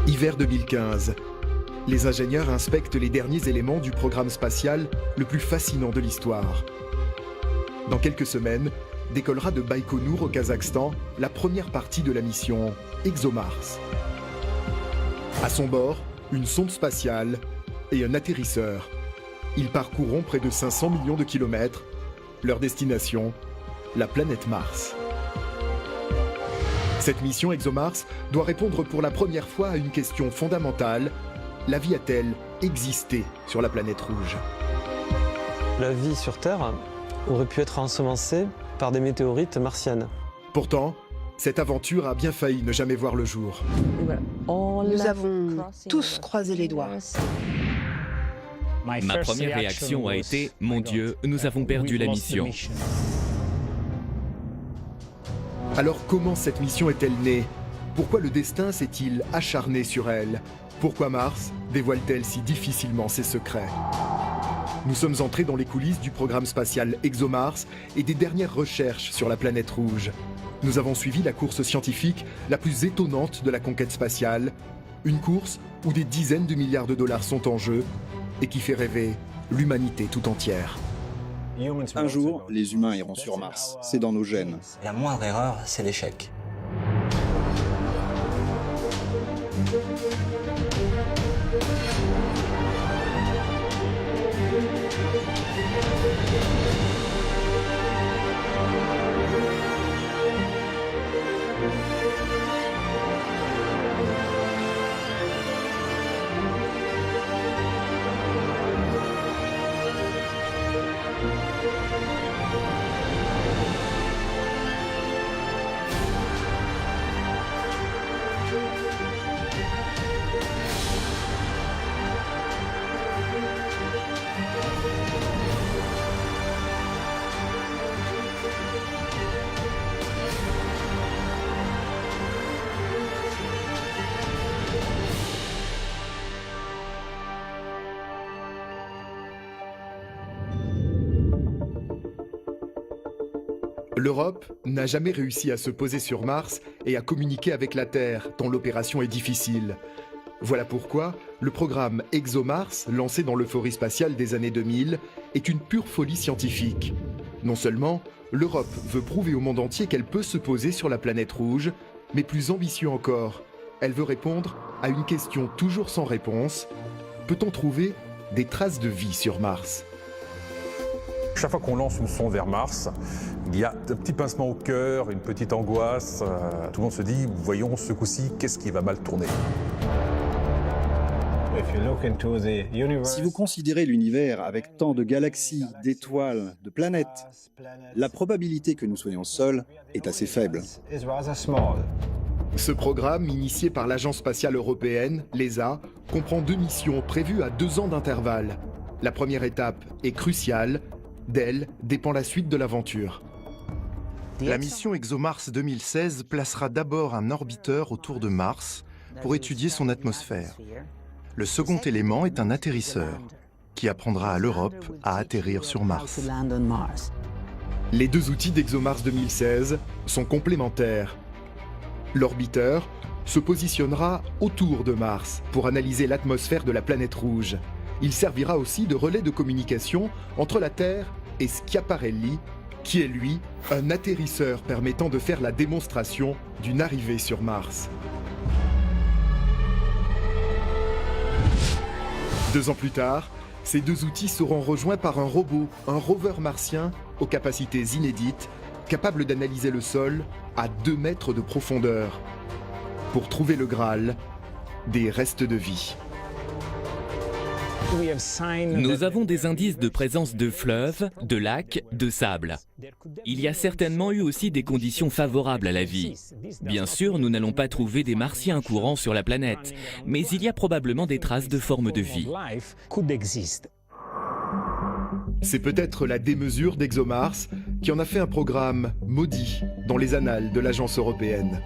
Hiver 2015. Les ingénieurs inspectent les derniers éléments du programme spatial le plus fascinant de l'histoire. Dans quelques semaines, décollera de Baïkonour au Kazakhstan la première partie de la mission ExoMars. À son bord, une sonde spatiale et un atterrisseur. Ils parcourront près de 500 millions de kilomètres. Leur destination, la planète Mars. Cette mission ExoMars doit répondre pour la première fois à une question fondamentale. La vie a-t-elle existé sur la planète rouge? La vie sur Terre aurait pu être ensemencée par des météorites martiennes. Pourtant, cette aventure a bien failli ne jamais voir le jour. Nous avons tous croisé les doigts. Ma première réaction a été « Mon Dieu, nous avons perdu la mission ». Alors comment cette mission est-elle née? Pourquoi le destin s'est-il acharné sur elle? Pourquoi Mars dévoile-t-elle si difficilement ses secrets? Nous sommes entrés dans les coulisses du programme spatial ExoMars et des dernières recherches sur la planète rouge. Nous avons suivi la course scientifique la plus étonnante de la conquête spatiale, une course où des dizaines de milliards de dollars sont en jeu et qui fait rêver l'humanité tout entière. Un jour, les humains iront sur Mars. C'est dans nos gènes. La moindre erreur, c'est l'échec. L'Europe n'a jamais réussi à se poser sur Mars et à communiquer avec la Terre, tant l'opération est difficile. Voilà pourquoi le programme ExoMars, lancé dans l'euphorie spatiale des années 2000, est une pure folie scientifique. Non seulement l'Europe veut prouver au monde entier qu'elle peut se poser sur la planète rouge, mais plus ambitieux encore, elle veut répondre à une question toujours sans réponse. Peut-on trouver des traces de vie sur Mars ? Chaque fois qu'on lance une sonde vers Mars, il y a un petit pincement au cœur, une petite angoisse. Tout le monde se dit, voyons ce coup-ci, qu'est-ce qui va mal tourner? Si vous considérez l'univers avec tant de galaxies, d'étoiles, de planètes, la probabilité que nous soyons seuls est assez faible. Ce programme, initié par l'Agence spatiale européenne, l'ESA, comprend 2 missions prévues à 2 ans d'intervalle. La première étape est cruciale. D'elle dépend la suite de l'aventure. La mission ExoMars 2016 placera d'abord un orbiteur autour de Mars pour étudier son atmosphère. Le second élément est un atterrisseur qui apprendra à l'Europe à atterrir sur Mars. Les 2 outils d'ExoMars 2016 sont complémentaires. L'orbiteur se positionnera autour de Mars pour analyser l'atmosphère de la planète rouge. Il servira aussi de relais de communication entre la Terre et Schiaparelli, qui est lui un atterrisseur permettant de faire la démonstration d'une arrivée sur Mars. 2 ans plus tard, ces 2 outils seront rejoints par un robot, un rover martien aux capacités inédites, capable d'analyser le sol à 2 mètres de profondeur, pour trouver le Graal des restes de vie. Nous avons des indices de présence de fleuves, de lacs, de sable. Il y a certainement eu aussi des conditions favorables à la vie. Bien sûr, nous n'allons pas trouver des martiens courants sur la planète, mais il y a probablement des traces de formes de vie. C'est peut-être la démesure d'ExoMars qui en a fait un programme maudit dans les annales de l'agence européenne.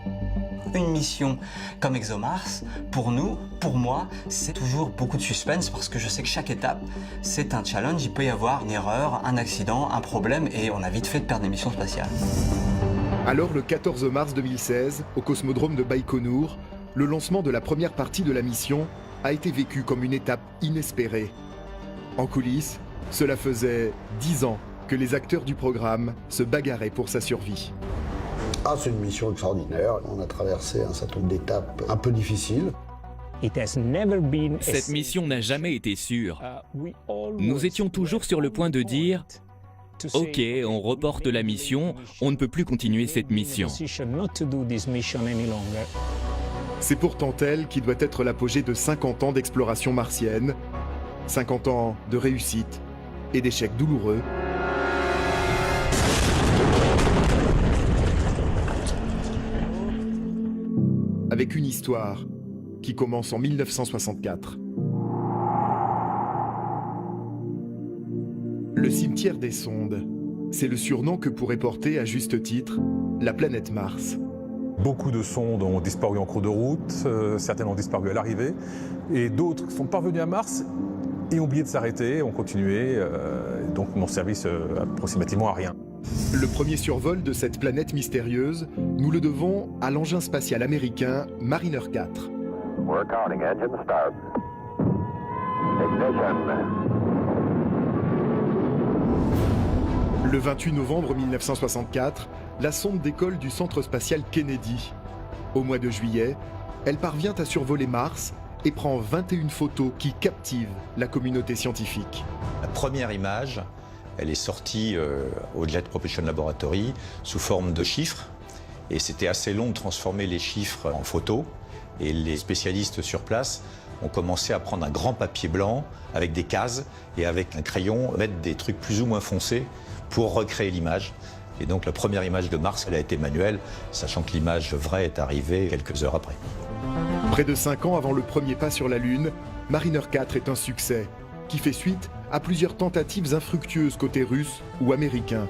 Une mission comme ExoMars, pour nous, pour moi, c'est toujours beaucoup de suspense parce que je sais que chaque étape, c'est un challenge. Il peut y avoir une erreur, un accident, un problème et on a vite fait de perdre des missions spatiales. Alors le 14 mars 2016, au cosmodrome de Baïkonour, le lancement de la première partie de la mission a été vécu comme une étape inespérée. En coulisses, cela faisait 10 ans que les acteurs du programme se bagarraient pour sa survie. Ah, c'est une mission extraordinaire. On a traversé un certain nombre d'étapes un peu difficiles. Cette mission n'a jamais été sûre. Nous étions toujours sur le point de dire « Ok, on reporte la mission, on ne peut plus continuer cette mission ». C'est pourtant elle qui doit être l'apogée de 50 ans d'exploration martienne, 50 ans de réussite et d'échecs douloureux. Avec une histoire qui commence en 1964. Le cimetière des sondes, c'est le surnom que pourrait porter à juste titre la planète Mars. Beaucoup de sondes ont disparu en cours de route, certaines ont disparu à l'arrivée, et d'autres sont parvenues à Mars et ont oublié de s'arrêter, ont continué, donc n'ont servi approximativement à rien. Le premier survol de cette planète mystérieuse, nous le devons à l'engin spatial américain Mariner 4. Le 28 novembre 1964, la sonde décolle du centre spatial Kennedy. Au mois de juillet, elle parvient à survoler Mars et prend 21 photos qui captivent la communauté scientifique. La première image, elle est sortie au Jet Propulsion Laboratory sous forme de chiffres. Et c'était assez long de transformer les chiffres en photos. Et les spécialistes sur place ont commencé à prendre un grand papier blanc avec des cases et avec un crayon mettre des trucs plus ou moins foncés pour recréer l'image. Et donc la première image de Mars, elle a été manuelle, sachant que l'image vraie est arrivée quelques heures après. Près de 5 ans avant le premier pas sur la Lune, Mariner 4 est un succès qui fait suite à plusieurs tentatives infructueuses côté russe ou américain.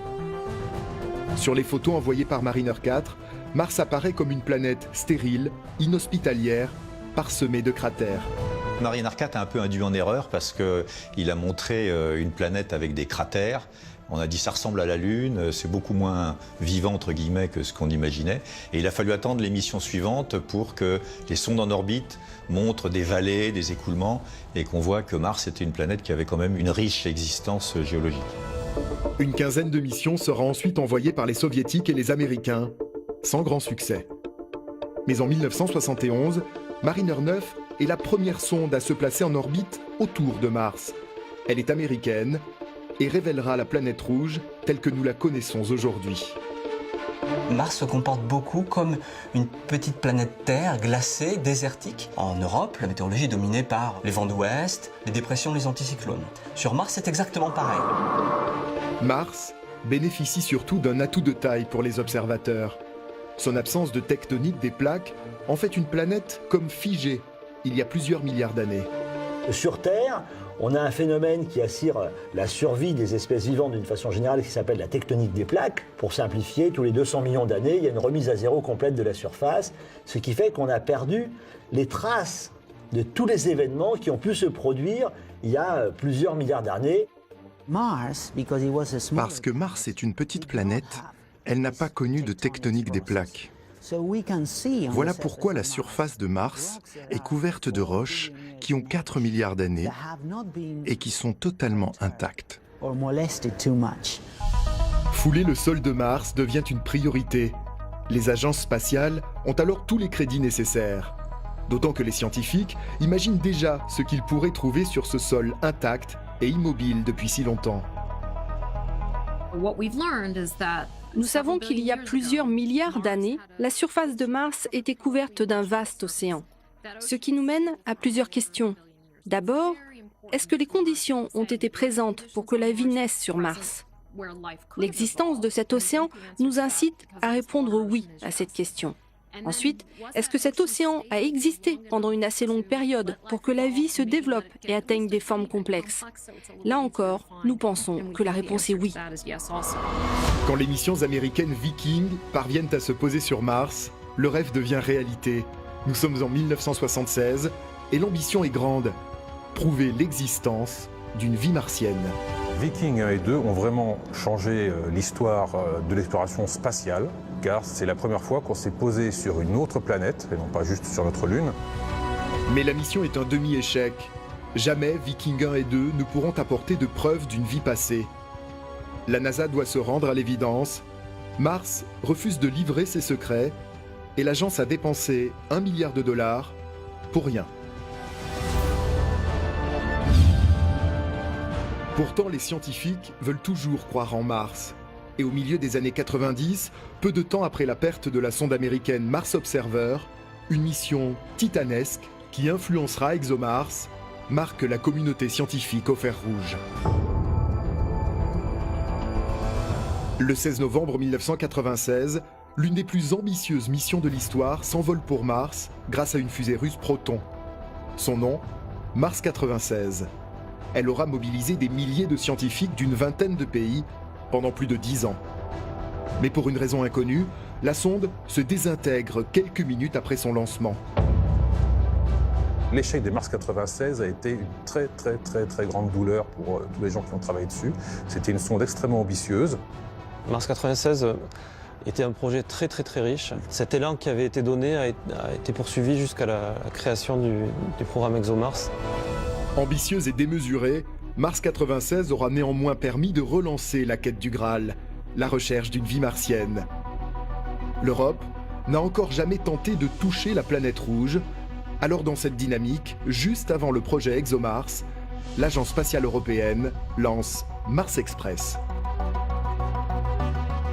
Sur les photos envoyées par Mariner 4, Mars apparaît comme une planète stérile, inhospitalière, parsemée de cratères. Mariner 4 a un peu induit en erreur parce qu'il a montré une planète avec des cratères. On a dit ça ressemble à la Lune, c'est beaucoup moins vivant entre guillemets que ce qu'on imaginait. Et il a fallu attendre les missions suivantes pour que les sondes en orbite montrent des vallées, des écoulements et qu'on voit que Mars était une planète qui avait quand même une riche existence géologique. Une quinzaine de missions sera ensuite envoyée par les Soviétiques et les Américains, sans grand succès. Mais en 1971, Mariner 9 est la première sonde à se placer en orbite autour de Mars. Elle est américaine et révélera la planète rouge telle que nous la connaissons aujourd'hui. Mars se comporte beaucoup comme une petite planète Terre glacée, désertique. En Europe, la météorologie est dominée par les vents d'ouest, les dépressions, les anticyclones. Sur Mars, c'est exactement pareil. Mars bénéficie surtout d'un atout de taille pour les observateurs. Son absence de tectonique des plaques en fait une planète comme figée il y a plusieurs milliards d'années. Sur Terre, on a un phénomène qui assure la survie des espèces vivantes d'une façon générale qui s'appelle la tectonique des plaques. Pour simplifier, tous les 200 millions d'années, il y a une remise à zéro complète de la surface, ce qui fait qu'on a perdu les traces de tous les événements qui ont pu se produire il y a plusieurs milliards d'années. Parce que Mars est une petite planète, elle n'a pas connu de tectonique des plaques. Voilà pourquoi la surface de Mars est couverte de roches qui ont 4 milliards d'années et qui sont totalement intactes. Fouler le sol de Mars devient une priorité. Les agences spatiales ont alors tous les crédits nécessaires. D'autant que les scientifiques imaginent déjà ce qu'ils pourraient trouver sur ce sol intact et immobile depuis si longtemps. Nous savons qu'il y a plusieurs milliards d'années, la surface de Mars était couverte d'un vaste océan. Ce qui nous mène à plusieurs questions. D'abord, est-ce que les conditions ont été présentes pour que la vie naisse sur Mars ? L'existence de cet océan nous incite à répondre oui à cette question. Ensuite, est-ce que cet océan a existé pendant une assez longue période pour que la vie se développe et atteigne des formes complexes ? Là encore, nous pensons que la réponse est oui. Quand les missions américaines Viking parviennent à se poser sur Mars, le rêve devient réalité. Nous sommes en 1976 et l'ambition est grande, prouver l'existence d'une vie martienne. Viking 1 et 2 ont vraiment changé l'histoire de l'exploration spatiale. car c'est la première fois qu'on s'est posé sur une autre planète, et non pas juste sur notre Lune. Mais la mission est un demi-échec. Jamais Viking 1 et 2 ne pourront apporter de preuves d'une vie passée. La NASA doit se rendre à l'évidence. Mars refuse de livrer ses secrets et l'agence a dépensé $1 milliard pour rien. Pourtant, les scientifiques veulent toujours croire en Mars. Et au milieu des années 90, peu de temps après la perte de la sonde américaine Mars Observer, une mission titanesque qui influencera ExoMars marque la communauté scientifique au fer rouge. Le 16 novembre 1996, l'une des plus ambitieuses missions de l'histoire s'envole pour Mars grâce à une fusée russe Proton. Son nom, Mars 96. Elle aura mobilisé des milliers de scientifiques d'une vingtaine de pays pendant plus de 10 ans. Mais pour une raison inconnue, la sonde se désintègre quelques minutes après son lancement. L'échec des Mars 96 a été une très grande douleur pour tous les gens qui ont travaillé dessus. C'était une sonde extrêmement ambitieuse. Mars 96 était un projet très riche. Cet élan qui avait été donné a été poursuivi jusqu'à la création du programme ExoMars. Ambitieuse et démesurée, Mars 96 aura néanmoins permis de relancer la quête du Graal, la recherche d'une vie martienne. L'Europe n'a encore jamais tenté de toucher la planète rouge. Alors dans cette dynamique, juste avant le projet ExoMars, l'Agence spatiale européenne lance Mars Express.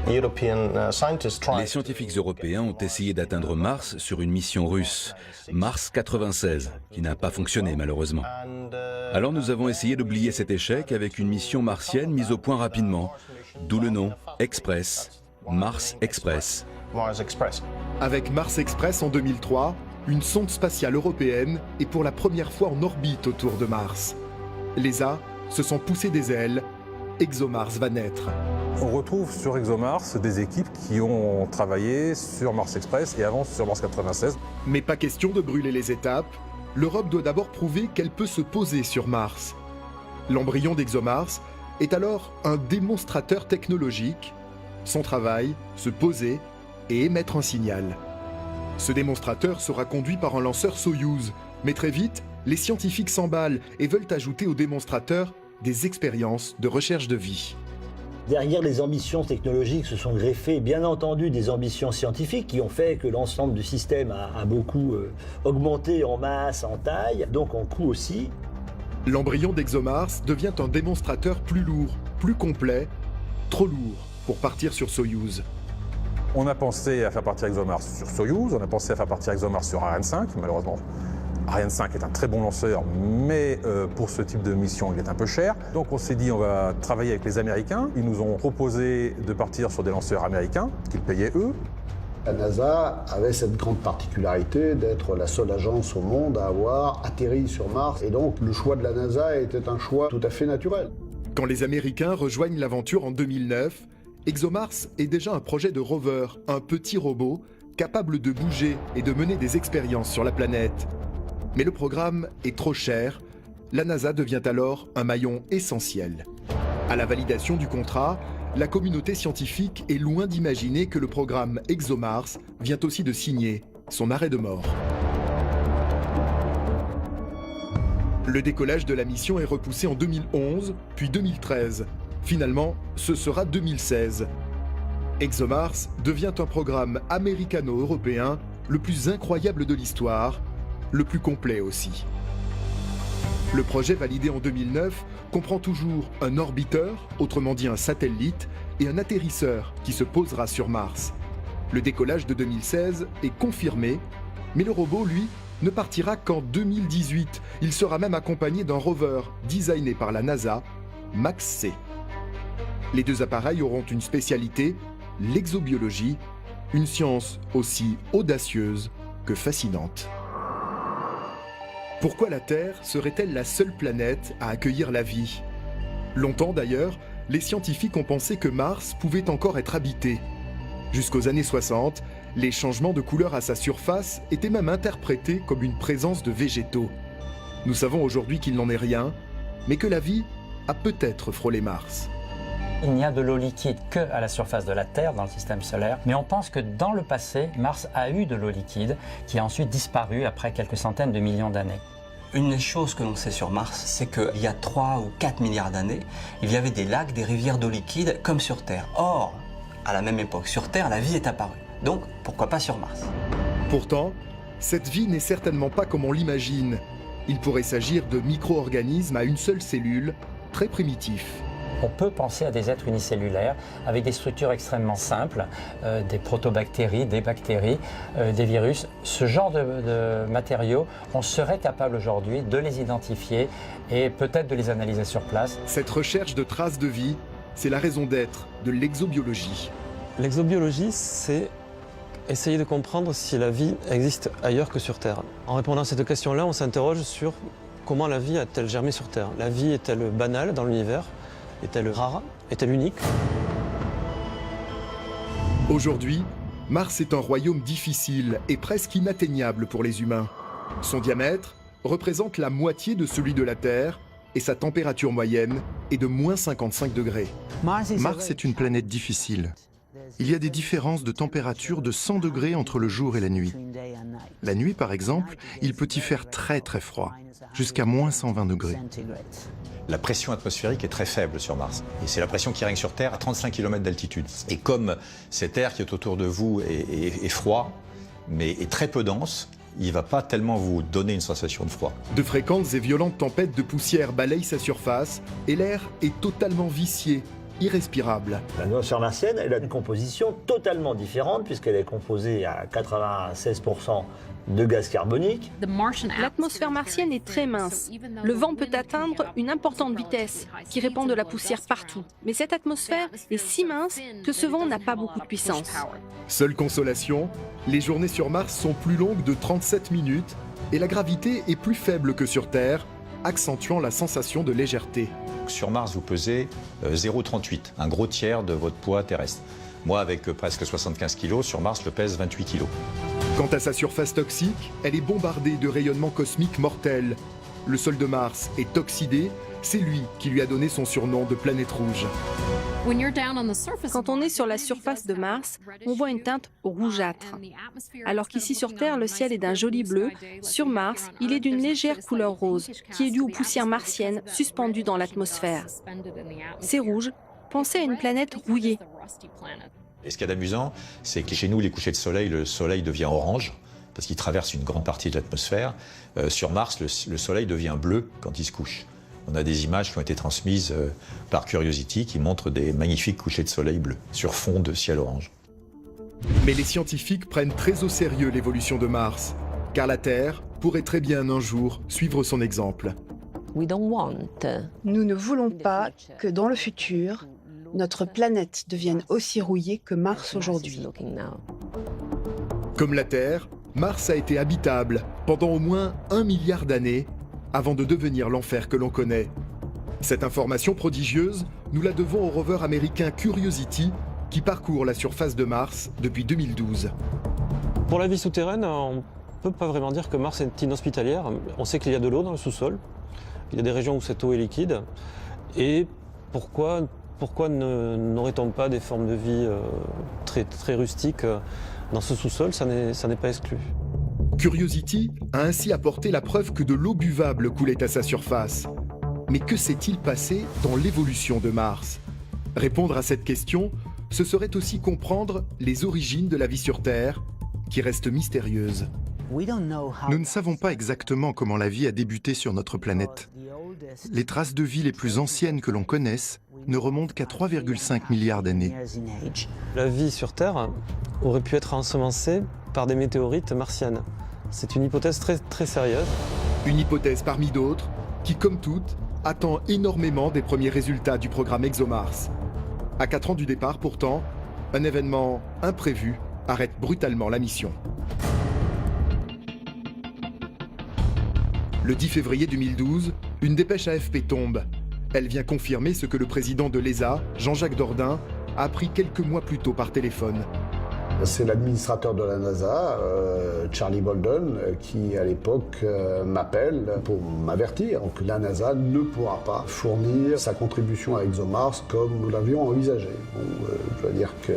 Les scientifiques européens ont essayé d'atteindre Mars sur une mission russe, Mars 96, qui n'a pas fonctionné malheureusement. Alors nous avons essayé d'oublier cet échec avec une mission martienne mise au point rapidement, d'où le nom Express, Mars Express. Avec Mars Express en 2003, une sonde spatiale européenne est pour la première fois en orbite autour de Mars. L'ESA se sont poussé des ailes, ExoMars va naître. On retrouve sur ExoMars des équipes qui ont travaillé sur Mars Express et avant sur Mars 96. Mais pas question de brûler les étapes. L'Europe doit d'abord prouver qu'elle peut se poser sur Mars. L'embryon d'ExoMars est alors un démonstrateur technologique. Son travail, se poser et émettre un signal. Ce démonstrateur sera conduit par un lanceur Soyouz. Mais très vite, les scientifiques s'emballent et veulent ajouter au démonstrateur des expériences de recherche de vie. Derrière les ambitions technologiques se sont greffées, bien entendu, des ambitions scientifiques qui ont fait que l'ensemble du système a beaucoup augmenté en masse, en taille, donc en coût aussi. L'embryon d'ExoMars devient un démonstrateur plus lourd, plus complet, trop lourd pour partir sur Soyouz. On a pensé à faire partir ExoMars sur Soyouz, on a pensé à faire partir ExoMars sur Ariane 5, malheureusement. Ariane 5 est un très bon lanceur, mais pour ce type de mission, il est un peu cher. Donc on s'est dit, on va travailler avec les Américains. Ils nous ont proposé de partir sur des lanceurs américains, qu'ils payaient eux. La NASA avait cette grande particularité d'être la seule agence au monde à avoir atterri sur Mars. Et donc le choix de la NASA était un choix tout à fait naturel. Quand les Américains rejoignent l'aventure en 2009, ExoMars est déjà un projet de rover, un petit robot capable de bouger et de mener des expériences sur la planète. Mais le programme est trop cher. La NASA devient alors un maillon essentiel. À la validation du contrat, la communauté scientifique est loin d'imaginer que le programme ExoMars vient aussi de signer son arrêt de mort. Le décollage de la mission est repoussé en 2011, puis 2013. Finalement, ce sera 2016. ExoMars devient un programme américano-européen le plus incroyable de l'histoire, le plus complet aussi. Le projet validé en 2009 comprend toujours un orbiteur, autrement dit un satellite, et un atterrisseur qui se posera sur Mars. Le décollage de 2016 est confirmé, mais le robot, lui, ne partira qu'en 2018. Il sera même accompagné d'un rover designé par la NASA, MAX-C. Les deux appareils auront une spécialité, l'exobiologie, une science aussi audacieuse que fascinante. Pourquoi la Terre serait-elle la seule planète à accueillir la vie? Longtemps d'ailleurs, les scientifiques ont pensé que Mars pouvait encore être habité. Jusqu'aux années 60, les changements de couleur à sa surface étaient même interprétés comme une présence de végétaux. Nous savons aujourd'hui qu'il n'en est rien, mais que la vie a peut-être frôlé Mars. Il n'y a de l'eau liquide qu'à la surface de la Terre dans le système solaire, mais on pense que dans le passé, Mars a eu de l'eau liquide qui a ensuite disparu après quelques centaines de millions d'années. Une des choses que l'on sait sur Mars, c'est qu'il y a 3 ou 4 milliards d'années, il y avait des lacs, des rivières d'eau liquide comme sur Terre. Or, à la même époque, sur Terre, la vie est apparue. Donc, pourquoi pas sur Mars? Pourtant, cette vie n'est certainement pas comme on l'imagine. Il pourrait s'agir de micro-organismes à une seule cellule, très primitifs. On peut penser à des êtres unicellulaires avec des structures extrêmement simples, des protobactéries, des bactéries, des virus. Ce genre de matériaux, on serait capable aujourd'hui de les identifier et peut-être de les analyser sur place. Cette recherche de traces de vie, c'est la raison d'être de l'exobiologie. L'exobiologie, c'est essayer de comprendre si la vie existe ailleurs que sur Terre. En répondant à cette question-là, on s'interroge sur comment la vie a-t-elle germé sur Terre. La vie est-elle banale dans l'univers? Est-elle rare? Est-elle unique? Aujourd'hui, Mars est un royaume difficile et presque inatteignable pour les humains. Son diamètre représente la moitié de celui de la Terre et sa température moyenne est de moins 55 degrés. Mars est une planète difficile. Il y a des différences de température de 100 degrés entre le jour et la nuit. La nuit, par exemple, il peut y faire très très froid, jusqu'à moins 120 degrés. La pression atmosphérique est très faible sur Mars. Et c'est la pression qui règne sur Terre à 35 km d'altitude. Et comme cet air qui est autour de vous est froid, mais est très peu dense, il ne va pas tellement vous donner une sensation de froid. De fréquentes et violentes tempêtes de poussière balayent sa surface et l'air est totalement vicié, irrespirable. L'atmosphère martienne, elle a une composition totalement différente puisqu'elle est composée à 96% de gaz carbonique. L'atmosphère martienne est très mince. Le vent peut atteindre une importante vitesse qui répand de la poussière partout. Mais cette atmosphère est si mince que ce vent n'a pas beaucoup de puissance. Seule consolation, les journées sur Mars sont plus longues de 37 minutes et la gravité est plus faible que sur Terre, accentuant la sensation de légèreté. Sur Mars, vous pesez 0,38, un gros tiers de votre poids terrestre. Moi, avec presque 75 kg, sur Mars, je pèse 28 kg. Quant à sa surface toxique, elle est bombardée de rayonnements cosmiques mortels. Le sol de Mars est oxydé, c'est lui qui lui a donné son surnom de planète rouge. Quand on est sur la surface de Mars, on voit une teinte rougeâtre. Alors qu'ici sur Terre, le ciel est d'un joli bleu, sur Mars, il est d'une légère couleur rose, qui est due aux poussières martiennes suspendues dans l'atmosphère. C'est rouge, pensez à une planète rouillée. Et ce qu'il y a d'amusant, c'est que chez nous, les couchers de soleil, le soleil devient orange, parce qu'il traverse une grande partie de l'atmosphère. Sur Mars, le soleil devient bleu quand il se couche. On a des images qui ont été transmises par Curiosity qui montrent des magnifiques couchers de soleil bleus sur fond de ciel orange. Mais les scientifiques prennent très au sérieux l'évolution de Mars, car la Terre pourrait très bien un jour suivre son exemple. Nous ne voulons pas que dans le futur, notre planète devienne aussi rouillée que Mars aujourd'hui. Comme la Terre, Mars a été habitable pendant au moins 1 milliard d'années avant de devenir l'enfer que l'on connaît. Cette information prodigieuse, nous la devons au rover américain Curiosity qui parcourt la surface de Mars depuis 2012. Pour la vie souterraine, on ne peut pas vraiment dire que Mars est inhospitalière. On sait qu'il y a de l'eau dans le sous-sol. Il y a des régions où cette eau est liquide. Et pourquoi n'aurait-on pas des formes de vie très rustiques dans ce sous-sol? Ça n'est pas exclu. Curiosity a ainsi apporté la preuve que de l'eau buvable coulait à sa surface. Mais que s'est-il passé dans l'évolution de Mars? Répondre à cette question, ce serait aussi comprendre les origines de la vie sur Terre, qui restent mystérieuses. Nous ne savons pas exactement comment la vie a débuté sur notre planète. Les traces de vie les plus anciennes que l'on connaisse ne remontent qu'à 3,5 milliards d'années. La vie sur Terre aurait pu être ensemencée par des météorites martiennes. C'est une hypothèse très sérieuse. Une hypothèse parmi d'autres qui, comme toutes, attend énormément des premiers résultats du programme ExoMars. À 4 ans du départ, pourtant, un événement imprévu arrête brutalement la mission. Le 10 février 2012, une dépêche AFP tombe. Elle vient confirmer ce que le président de l'ESA, Jean-Jacques Dordain, a appris quelques mois plus tôt par téléphone. C'est l'administrateur de la NASA, Charlie Bolden, qui à l'époque m'appelle pour m'avertir que la NASA ne pourra pas fournir sa contribution à ExoMars comme nous l'avions envisagé. Bon, je dois dire que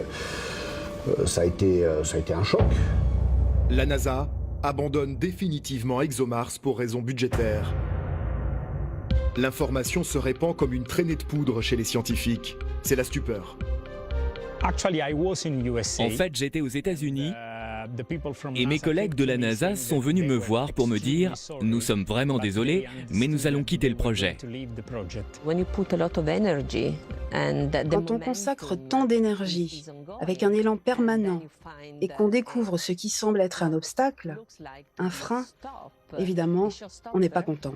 ça a été un choc. La NASA abandonne définitivement ExoMars pour raisons budgétaires. L'information se répand comme une traînée de poudre chez les scientifiques. C'est la stupeur. En fait, j'étais aux États-Unis et mes collègues de la NASA sont venus me voir pour me dire « Nous sommes vraiment désolés, mais nous allons quitter le projet ». Quand on consacre tant d'énergie, avec un élan permanent, et qu'on découvre ce qui semble être un obstacle, un frein, évidemment, on n'est pas content.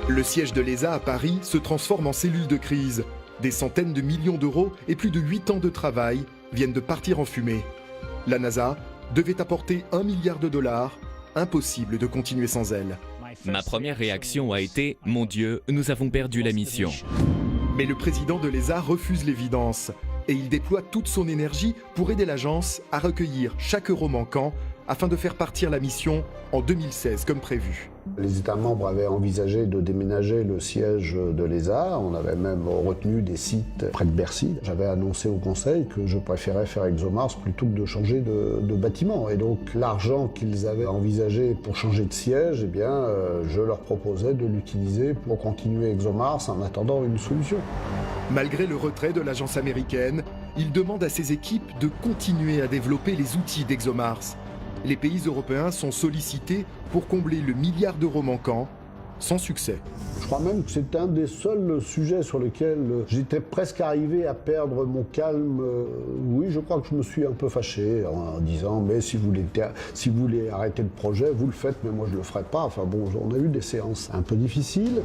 Le siège de l'ESA à Paris se transforme en cellule de crise. Des centaines de millions d'euros et plus de 8 ans de travail viennent de partir en fumée. La NASA devait apporter $1 milliard. Impossible de continuer sans elle. Ma première réaction a été « Mon Dieu, nous avons perdu la mission ». Mais le président de l'ESA refuse l'évidence et il déploie toute son énergie pour aider l'agence à recueillir chaque euro manquant afin de faire partir la mission en 2016 comme prévu. Les États membres avaient envisagé de déménager le siège de l'ESA. On avait même retenu des sites près de Bercy. J'avais annoncé au Conseil que je préférais faire ExoMars plutôt que de changer de bâtiment. Et donc l'argent qu'ils avaient envisagé pour changer de siège, eh bien, je leur proposais de l'utiliser pour continuer ExoMars en attendant une solution. Malgré le retrait de l'agence américaine, il demande à ses équipes de continuer à développer les outils d'ExoMars. Les pays européens sont sollicités pour combler le $1 milliard manquant, sans succès. Je crois même que c'est un des seuls sujets sur lesquels j'étais presque arrivé à perdre mon calme. Oui, je crois que je me suis un peu fâché en disant « mais si vous voulez arrêter le projet, vous le faites, mais moi je le ferai pas ». Enfin bon, on a eu des séances un peu difficiles.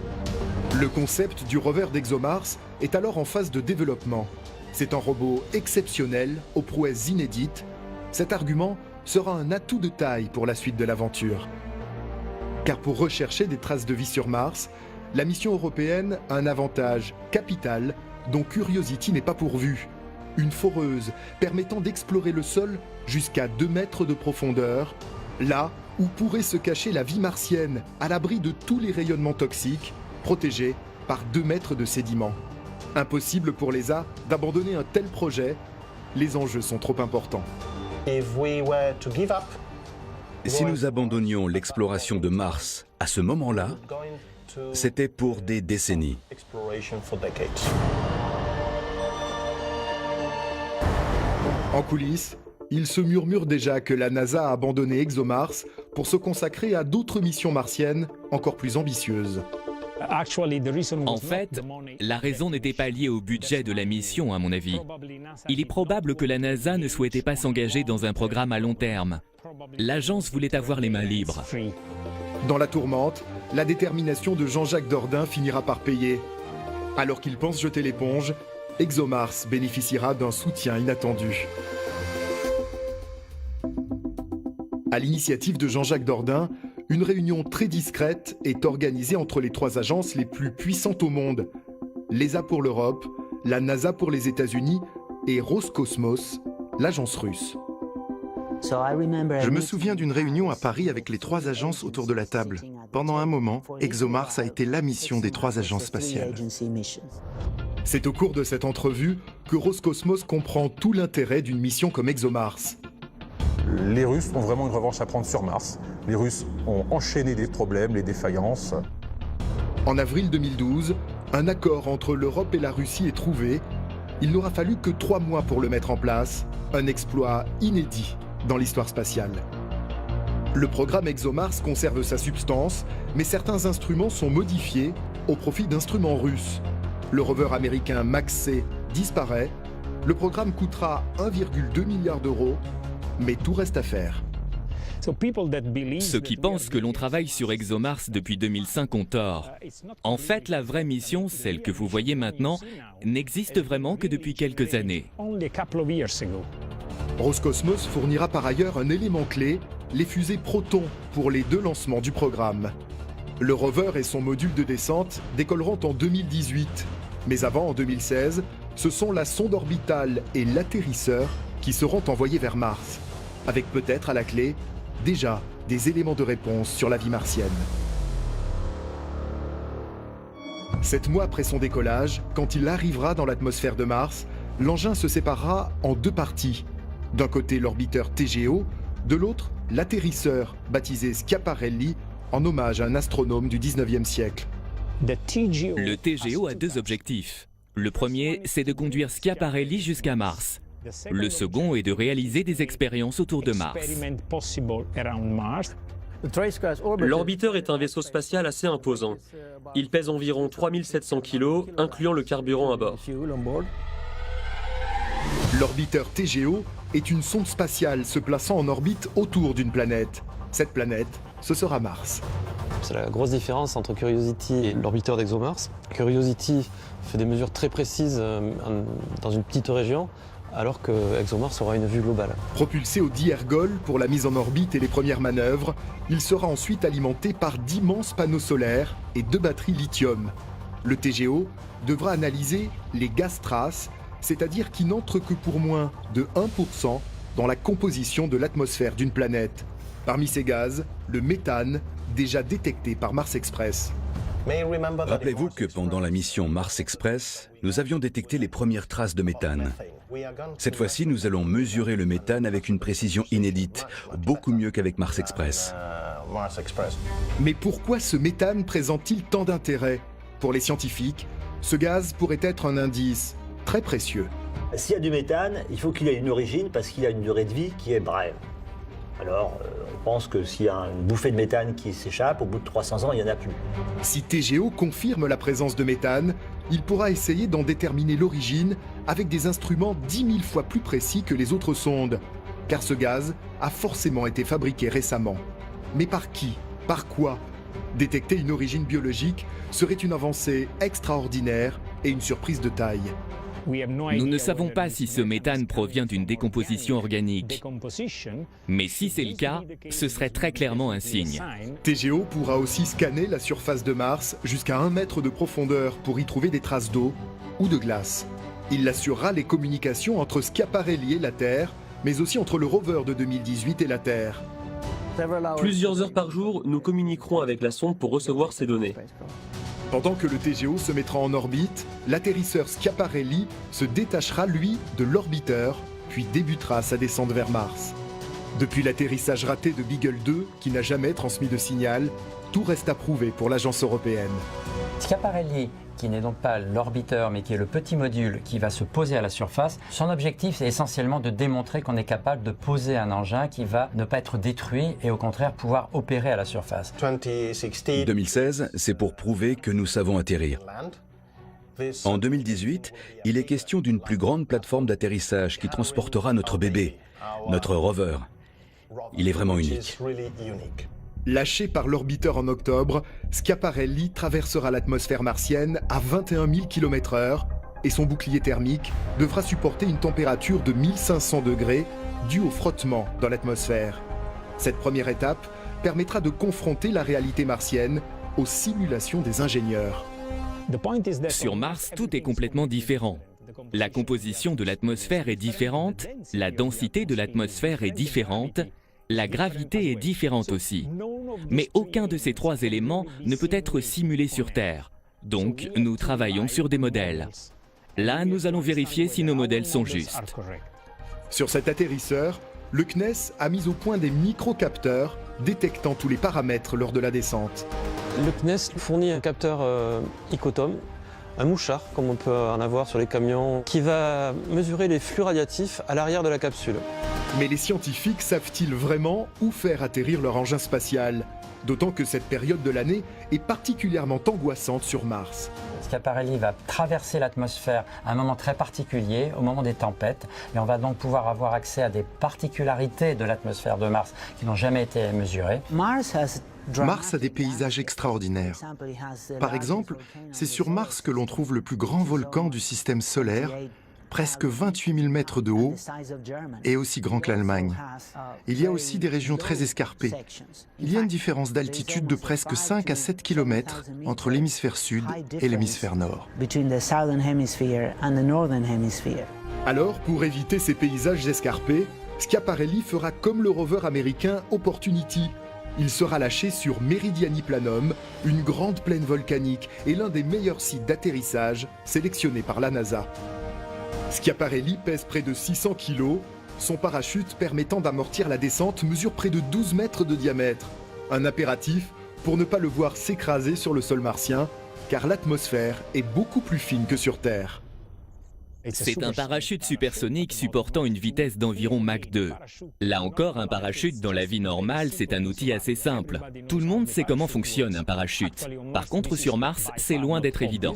Le concept du rover d'ExoMars est alors en phase de développement. C'est un robot exceptionnel, aux prouesses inédites. Cet argument sera un atout de taille pour la suite de l'aventure. Car pour rechercher des traces de vie sur Mars, la mission européenne a un avantage capital dont Curiosity n'est pas pourvu. Une foreuse permettant d'explorer le sol jusqu'à 2 mètres de profondeur, là où pourrait se cacher la vie martienne à l'abri de tous les rayonnements toxiques, protégée par 2 mètres de sédiments. Impossible pour l'ESA d'abandonner un tel projet, les enjeux sont trop importants. Si nous abandonnions l'exploration de Mars à ce moment-là, c'était pour des décennies. En coulisses, il se murmure déjà que la NASA a abandonné ExoMars pour se consacrer à d'autres missions martiennes encore plus ambitieuses. En fait, la raison n'était pas liée au budget de la mission, à mon avis. Il est probable que la NASA ne souhaitait pas s'engager dans un programme à long terme. L'agence voulait avoir les mains libres. Dans la tourmente, la détermination de Jean-Jacques Dordain finira par payer. Alors qu'il pense jeter l'éponge, ExoMars bénéficiera d'un soutien inattendu. À l'initiative de Jean-Jacques Dordain, une réunion très discrète est organisée entre les 3 agences les plus puissantes au monde. L'ESA pour l'Europe, la NASA pour les États-Unis et Roscosmos, l'agence russe. Je me souviens d'une réunion à Paris avec les 3 agences autour de la table. Pendant un moment, ExoMars a été la mission des 3 agences spatiales. C'est au cours de cette entrevue que Roscosmos comprend tout l'intérêt d'une mission comme ExoMars. Les Russes ont vraiment une revanche à prendre sur Mars. Les Russes ont enchaîné les problèmes, les défaillances. En avril 2012, un accord entre l'Europe et la Russie est trouvé. Il n'aura fallu que 3 mois pour le mettre en place, un exploit inédit dans l'histoire spatiale. Le programme ExoMars conserve sa substance, mais certains instruments sont modifiés au profit d'instruments russes. Le rover américain MAX-C disparaît. Le programme coûtera 1,2 milliard d'euros. Mais tout reste à faire. Ceux qui pensent que l'on travaille sur ExoMars depuis 2005 ont tort. En fait, la vraie mission, celle que vous voyez maintenant, n'existe vraiment que depuis quelques années. Roscosmos fournira par ailleurs un élément clé, les fusées Proton, pour les 2 lancements du programme. Le rover et son module de descente décolleront en 2018. Mais avant, en 2016, ce sont la sonde orbitale et l'atterrisseur qui seront envoyés vers Mars, avec peut-être à la clé, déjà, des éléments de réponse sur la vie martienne. 7 mois après son décollage, quand il arrivera dans l'atmosphère de Mars, l'engin se séparera en 2 parties. D'un côté l'orbiteur TGO, de l'autre l'atterrisseur baptisé Schiaparelli en hommage à un astronome du 19e siècle. Le TGO a 2 objectifs. Le premier, c'est de conduire Schiaparelli jusqu'à Mars. Le second est de réaliser des expériences autour de Mars. L'orbiteur est un vaisseau spatial assez imposant. Il pèse environ 3700 kg, incluant le carburant à bord. L'orbiteur TGO est une sonde spatiale se plaçant en orbite autour d'une planète. Cette planète, ce sera Mars. C'est la grosse différence entre Curiosity et l'orbiteur d'ExoMars. Curiosity fait des mesures très précises dans une petite région, alors que ExoMars aura une vue globale. Propulsé au diergol pour la mise en orbite et les premières manœuvres, il sera ensuite alimenté par d'immenses panneaux solaires et 2 batteries lithium. Le TGO devra analyser les gaz traces, c'est-à-dire qui n'entrent que pour moins de 1% dans la composition de l'atmosphère d'une planète. Parmi ces gaz, le méthane, déjà détecté par Mars Express. Rappelez-vous que pendant la mission Mars Express, nous avions détecté les premières traces de méthane. Cette fois-ci, nous allons mesurer le méthane avec une précision inédite, beaucoup mieux qu'avec Mars Express. Mais pourquoi ce méthane présente-t-il tant d'intérêt? Pour les scientifiques, ce gaz pourrait être un indice très précieux. S'il y a du méthane, il faut qu'il ait une origine parce qu'il a une durée de vie qui est brève. Alors, on pense que s'il y a une bouffée de méthane qui s'échappe, au bout de 300 ans, il n'y en a plus. Si TGO confirme la présence de méthane, il pourra essayer d'en déterminer l'origine avec des instruments 10 000 fois plus précis que les autres sondes, car ce gaz a forcément été fabriqué récemment. Mais par qui? Par quoi? Détecter une origine biologique serait une avancée extraordinaire et une surprise de taille. Nous ne savons pas si ce méthane provient d'une décomposition organique. Mais si c'est le cas, ce serait très clairement un signe. TGO pourra aussi scanner la surface de Mars jusqu'à 1 mètre de profondeur pour y trouver des traces d'eau ou de glace. Il assurera les communications entre Schiaparelli et la Terre, mais aussi entre le rover de 2018 et la Terre. Plusieurs heures par jour, nous communiquerons avec la sonde pour recevoir ces données. Pendant que le TGO se mettra en orbite, l'atterrisseur Schiaparelli se détachera, lui, de l'orbiteur, puis débutera sa descente vers Mars. Depuis l'atterrissage raté de Beagle 2, qui n'a jamais transmis de signal, tout reste à prouver pour l'agence européenne. Schiaparelli, qui n'est donc pas l'orbiteur, mais qui est le petit module qui va se poser à la surface, son objectif c'est essentiellement de démontrer qu'on est capable de poser un engin qui va ne pas être détruit et au contraire pouvoir opérer à la surface. 2016, c'est pour prouver que nous savons atterrir. En 2018, il est question d'une plus grande plateforme d'atterrissage qui transportera notre bébé, notre rover. Il est vraiment unique. Lâché par l'orbiteur en octobre, Schiaparelli traversera l'atmosphère martienne à 21 000 km/h et son bouclier thermique devra supporter une température de 1500 degrés due au frottement dans l'atmosphère. Cette première étape permettra de confronter la réalité martienne aux simulations des ingénieurs. Sur Mars, tout est complètement différent. La composition de l'atmosphère est différente, la densité de l'atmosphère est différente, la gravité est différente aussi. Mais aucun de ces 3 éléments ne peut être simulé sur Terre. Donc, nous travaillons sur des modèles. Là, nous allons vérifier si nos modèles sont justes. Sur cet atterrisseur, le CNES a mis au point des microcapteurs détectant tous les paramètres lors de la descente. Le CNES fournit un capteur Icotom, un mouchard, comme on peut en avoir sur les camions, qui va mesurer les flux radiatifs à l'arrière de la capsule. Mais les scientifiques savent-ils vraiment où faire atterrir leur engin spatial? D'autant que cette période de l'année est particulièrement angoissante sur Mars. Schiaparelli va traverser l'atmosphère à un moment très particulier, au moment des tempêtes, et on va donc pouvoir avoir accès à des particularités de l'atmosphère de Mars qui n'ont jamais été mesurées. Mars a des paysages extraordinaires. Par exemple, c'est sur Mars que l'on trouve le plus grand volcan du système solaire, presque 28 000 mètres de haut et aussi grand que l'Allemagne. Il y a aussi des régions très escarpées. Il y a une différence d'altitude de presque 5 à 7 km entre l'hémisphère sud et l'hémisphère nord. Alors, pour éviter ces paysages escarpés, Schiaparelli fera comme le rover américain Opportunity. Il sera lâché sur Meridiani Planum, une grande plaine volcanique et l'un des meilleurs sites d'atterrissage sélectionnés par la NASA. Schiaparelli pèse près de 600 kg. Son parachute permettant d'amortir la descente mesure près de 12 mètres de diamètre. Un impératif pour ne pas le voir s'écraser sur le sol martien, car l'atmosphère est beaucoup plus fine que sur Terre. C'est un parachute supersonique supportant une vitesse d'environ Mach 2. Là encore, un parachute dans la vie normale, c'est un outil assez simple. Tout le monde sait comment fonctionne un parachute. Par contre, sur Mars, c'est loin d'être évident.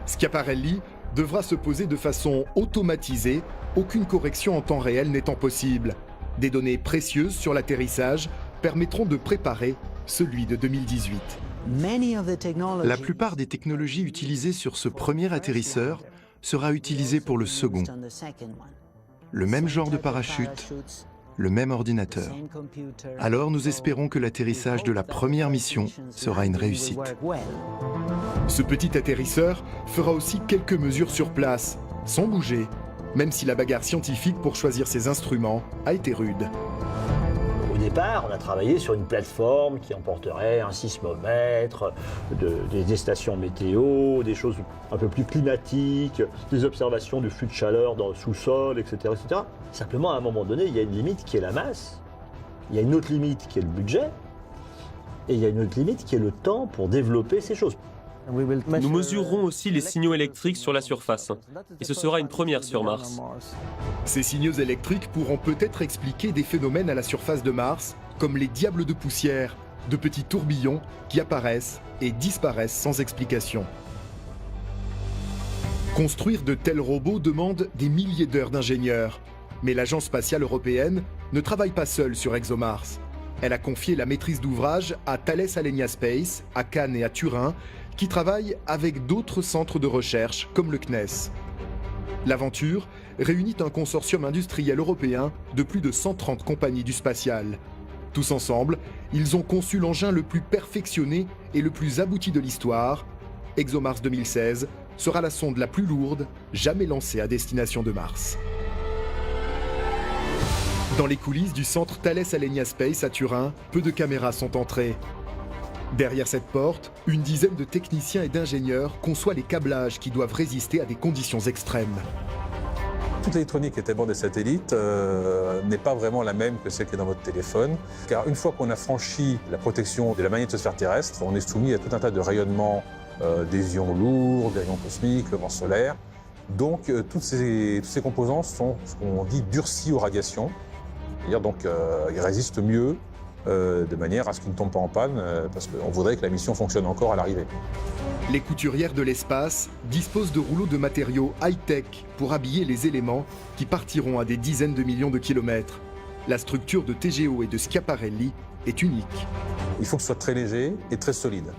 Schiaparelli devra se poser de façon automatisée, aucune correction en temps réel n'étant possible. Des données précieuses sur l'atterrissage permettront de préparer celui de 2018. La plupart des technologies utilisées sur ce premier atterrisseur sera utilisée pour le second. Le même genre de parachute, le même ordinateur. Alors nous espérons que l'atterrissage de la première mission sera une réussite. Ce petit atterrisseur fera aussi quelques mesures sur place, sans bouger, même si la bagarre scientifique pour choisir ses instruments a été rude. Au départ, on a travaillé sur une plateforme qui emporterait un sismomètre, des stations météo, des choses un peu plus climatiques, des observations du flux de chaleur dans le sous-sol, etc., etc. Simplement, à un moment donné, il y a une limite qui est la masse, il y a une autre limite qui est le budget, et il y a une autre limite qui est le temps pour développer ces choses. Nous mesurerons aussi les signaux électriques sur la surface, et ce sera une première sur Mars. Ces signaux électriques pourront peut-être expliquer des phénomènes à la surface de Mars, comme les diables de poussière, de petits tourbillons qui apparaissent et disparaissent sans explication. Construire de tels robots demande des milliers d'heures d'ingénieurs, mais l'Agence spatiale européenne ne travaille pas seule sur ExoMars. Elle a confié la maîtrise d'ouvrage à Thales Alenia Space, à Cannes et à Turin, qui travaillent avec d'autres centres de recherche comme le CNES. L'aventure réunit un consortium industriel européen de plus de 130 compagnies du spatial. Tous ensemble, ils ont conçu l'engin le plus perfectionné et le plus abouti de l'histoire. ExoMars 2016 sera la sonde la plus lourde jamais lancée à destination de Mars. Dans les coulisses du centre Thales Alenia Space à Turin, peu de caméras sont entrées. Derrière cette porte, une dizaine de techniciens et d'ingénieurs conçoit les câblages qui doivent résister à des conditions extrêmes. Toute l'électronique qui est à bord des satellites n'est pas vraiment la même que celle qui est dans votre téléphone, car une fois qu'on a franchi la protection de la magnétosphère terrestre, on est soumis à tout un tas de rayonnements, des ions lourds, des rayons cosmiques, le vent solaire. Donc tous ces composants sont ce qu'on dit durcis aux radiations, c'est-à-dire donc ils résistent mieux de manière à ce qu'ils ne tombent pas en panne, parce qu'on voudrait que la mission fonctionne encore à l'arrivée. Les couturières de l'espace disposent de rouleaux de matériaux high-tech pour habiller les éléments qui partiront à des dizaines de millions de kilomètres. La structure de TGO et de Schiaparelli est unique. Il faut que ce soit très léger et très solide,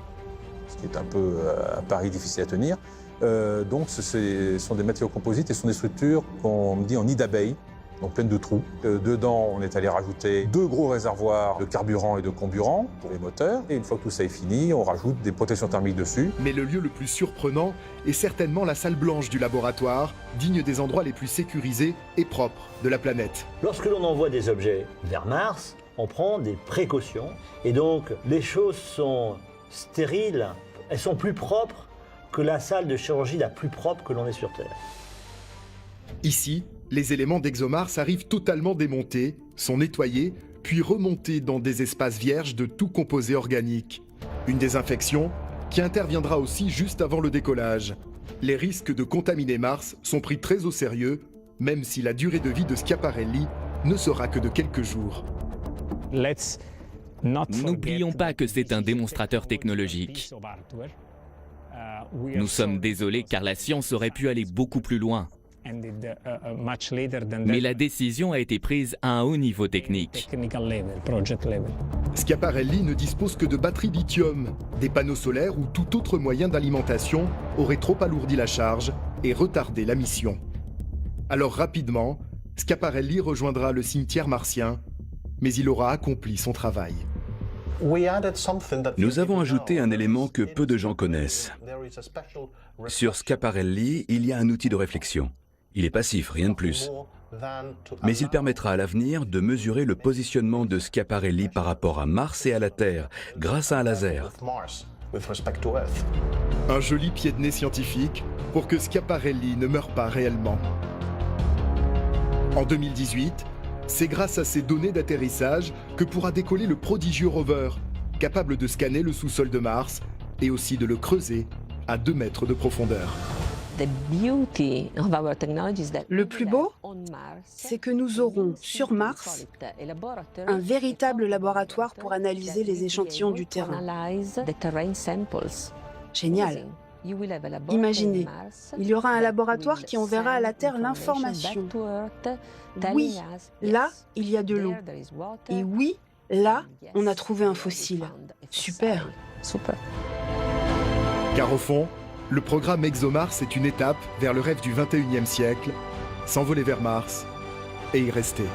ce qui est un peu un pari difficile à tenir. Donc ce sont des matériaux composites et ce sont des structures qu'on dit en nid d'abeille, donc pleines de trous. Dedans, on est allé rajouter 2 gros réservoirs de carburant et de comburant pour les moteurs. Et une fois que tout ça est fini, on rajoute des protections thermiques dessus. Mais le lieu le plus surprenant est certainement la salle blanche du laboratoire, digne des endroits les plus sécurisés et propres de la planète. Lorsque l'on envoie des objets vers Mars, on prend des précautions. Et donc, les choses sont stériles, elles sont plus propres que la salle de chirurgie la plus propre que l'on ait sur Terre. Ici, les éléments d'ExoMars arrivent totalement démontés, sont nettoyés, puis remontés dans des espaces vierges de tout composé organique. Une désinfection qui interviendra aussi juste avant le décollage. Les risques de contaminer Mars sont pris très au sérieux, même si la durée de vie de Schiaparelli ne sera que de quelques jours. N'oublions pas que c'est un démonstrateur technologique. Nous sommes désolés car la science aurait pu aller beaucoup plus loin. Mais la décision a été prise à un haut niveau technique. Schiaparelli ne dispose que de batteries lithium. Des panneaux solaires ou tout autre moyen d'alimentation aurait trop alourdi la charge et retardé la mission. Alors rapidement, Schiaparelli rejoindra le cimetière martien, mais il aura accompli son travail. Nous avons ajouté un élément que peu de gens connaissent. Sur Schiaparelli, il y a un outil de réflexion. Il est passif, rien de plus. Mais il permettra à l'avenir de mesurer le positionnement de Schiaparelli par rapport à Mars et à la Terre, grâce à un laser. Un joli pied de nez scientifique pour que Schiaparelli ne meure pas réellement. En 2018, c'est grâce à ces données d'atterrissage que pourra décoller le prodigieux rover, capable de scanner le sous-sol de Mars et aussi de le creuser à 2 mètres de profondeur. Le plus beau, c'est que nous aurons sur Mars un véritable laboratoire pour analyser les échantillons du terrain. Génial. Imaginez, il y aura un laboratoire qui enverra à la Terre l'information. Oui, là, il y a de l'eau. Et oui, là, on a trouvé un fossile. Super. Car au fond, le programme ExoMars est une étape vers le rêve du 21e siècle, s'envoler vers Mars et y rester.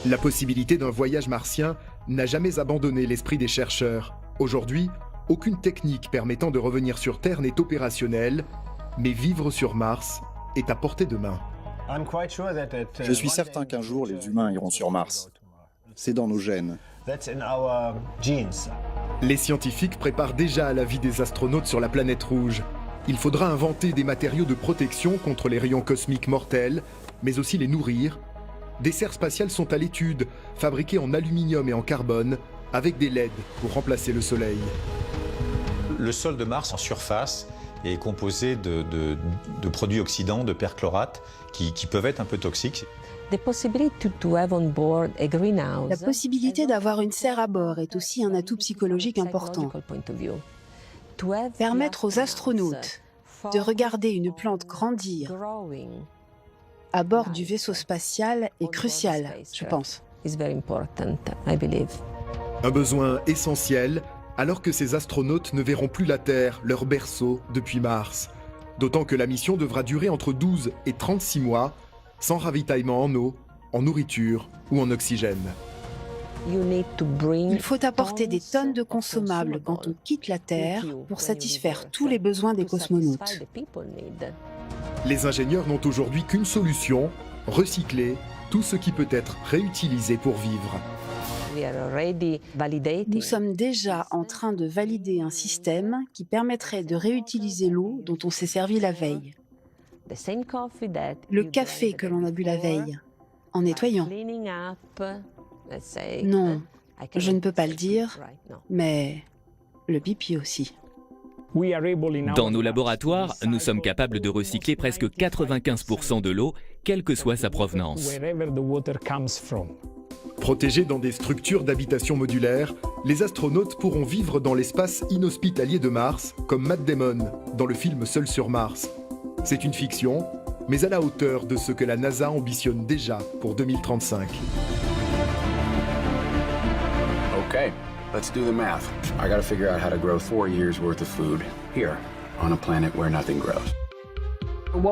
La possibilité d'un voyage martien n'a jamais abandonné l'esprit des chercheurs. Aujourd'hui, aucune technique permettant de revenir sur Terre n'est opérationnelle, mais vivre sur Mars est à portée de main. Je suis certain qu'un jour, les humains iront sur Mars. C'est dans nos gènes. Les scientifiques préparent déjà la vie des astronautes sur la planète rouge. Il faudra inventer des matériaux de protection contre les rayons cosmiques mortels, mais aussi les nourrir. Des serres spatiales sont à l'étude, fabriquées en aluminium et en carbone, avec des LED pour remplacer le Soleil. Le sol de Mars en surface est composé de produits oxydants, de perchlorate, qui peuvent être un peu toxiques. La possibilité d'avoir une serre à bord est aussi un atout psychologique important. Permettre aux astronautes de regarder une plante grandir à bord du vaisseau spatial est crucial, je pense. Un besoin essentiel, alors que ces astronautes ne verront plus la Terre, leur berceau, depuis Mars. D'autant que la mission devra durer entre 12 et 36 mois, sans ravitaillement en eau, en nourriture ou en oxygène. Il faut apporter des tonnes de consommables quand on quitte la Terre pour satisfaire tous les besoins des cosmonautes. Les ingénieurs n'ont aujourd'hui qu'une solution, recycler tout ce qui peut être réutilisé pour vivre. Nous sommes déjà en train de valider un système qui permettrait de réutiliser l'eau dont on s'est servi la veille. Le café que l'on a bu la veille, en nettoyant. Non, je ne peux pas le dire, mais le pipi aussi. Dans nos laboratoires, nous sommes capables de recycler presque 95% de l'eau, quelle que soit sa provenance. Protégés dans des structures d'habitation modulaires, les astronautes pourront vivre dans l'espace inhospitalier de Mars, comme Matt Damon dans le film Seul sur Mars. C'est une fiction, mais à la hauteur de ce que la NASA ambitionne déjà pour 2035. Okay, let's do the math. I gotta figure out how to grow 4 years worth of food here, on a planet where nothing grows.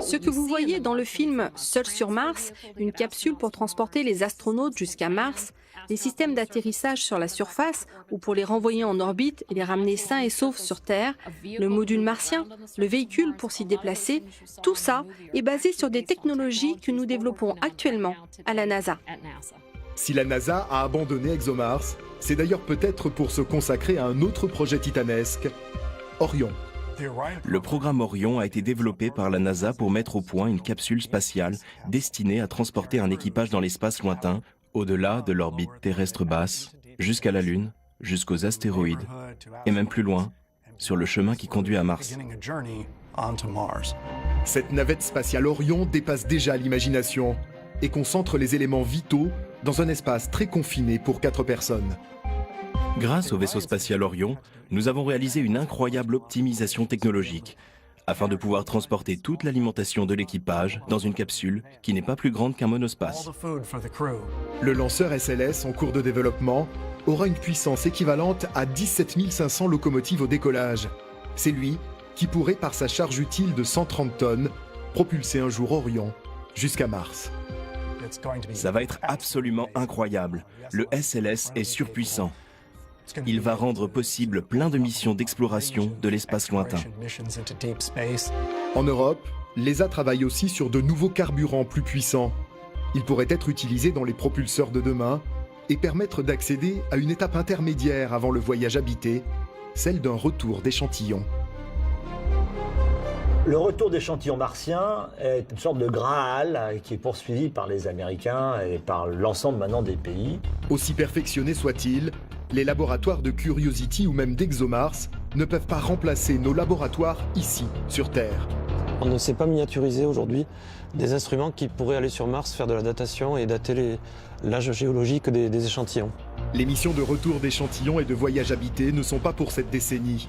Ce que vous voyez dans le film Seul sur Mars, une capsule pour transporter les astronautes jusqu'à Mars, les systèmes d'atterrissage sur la surface ou pour les renvoyer en orbite et les ramener sains et saufs sur Terre, le module martien, le véhicule pour s'y déplacer, tout ça est basé sur des technologies que nous développons actuellement à la NASA. Si la NASA a abandonné ExoMars, c'est d'ailleurs peut-être pour se consacrer à un autre projet titanesque, Orion. Le programme Orion a été développé par la NASA pour mettre au point une capsule spatiale destinée à transporter un équipage dans l'espace lointain, au-delà de l'orbite terrestre basse, jusqu'à la Lune, jusqu'aux astéroïdes, et même plus loin, sur le chemin qui conduit à Mars. Cette navette spatiale Orion dépasse déjà l'imagination et concentre les éléments vitaux dans un espace très confiné pour 4 personnes. Grâce au vaisseau spatial Orion, nous avons réalisé une incroyable optimisation technologique, afin de pouvoir transporter toute l'alimentation de l'équipage dans une capsule qui n'est pas plus grande qu'un monospace. Le lanceur SLS en cours de développement aura une puissance équivalente à 17 500 locomotives au décollage. C'est lui qui pourrait, par sa charge utile de 130 tonnes, propulser un jour Orion jusqu'à Mars. Ça va être absolument incroyable. Le SLS est surpuissant. Il va rendre possible plein de missions d'exploration de l'espace lointain. En Europe, l'ESA travaille aussi sur de nouveaux carburants plus puissants. Ils pourraient être utilisés dans les propulseurs de demain et permettre d'accéder à une étape intermédiaire avant le voyage habité, celle d'un retour d'échantillons. Le retour d'échantillons martiens est une sorte de Graal qui est poursuivi par les Américains et par l'ensemble maintenant des pays. Aussi perfectionnés soient-ils, les laboratoires de Curiosity ou même d'ExoMars ne peuvent pas remplacer nos laboratoires ici, sur Terre. On ne sait pas miniaturiser aujourd'hui des instruments qui pourraient aller sur Mars, faire de la datation et dater l'âge géologique des échantillons. Les missions de retour d'échantillons et de voyage habité ne sont pas pour cette décennie.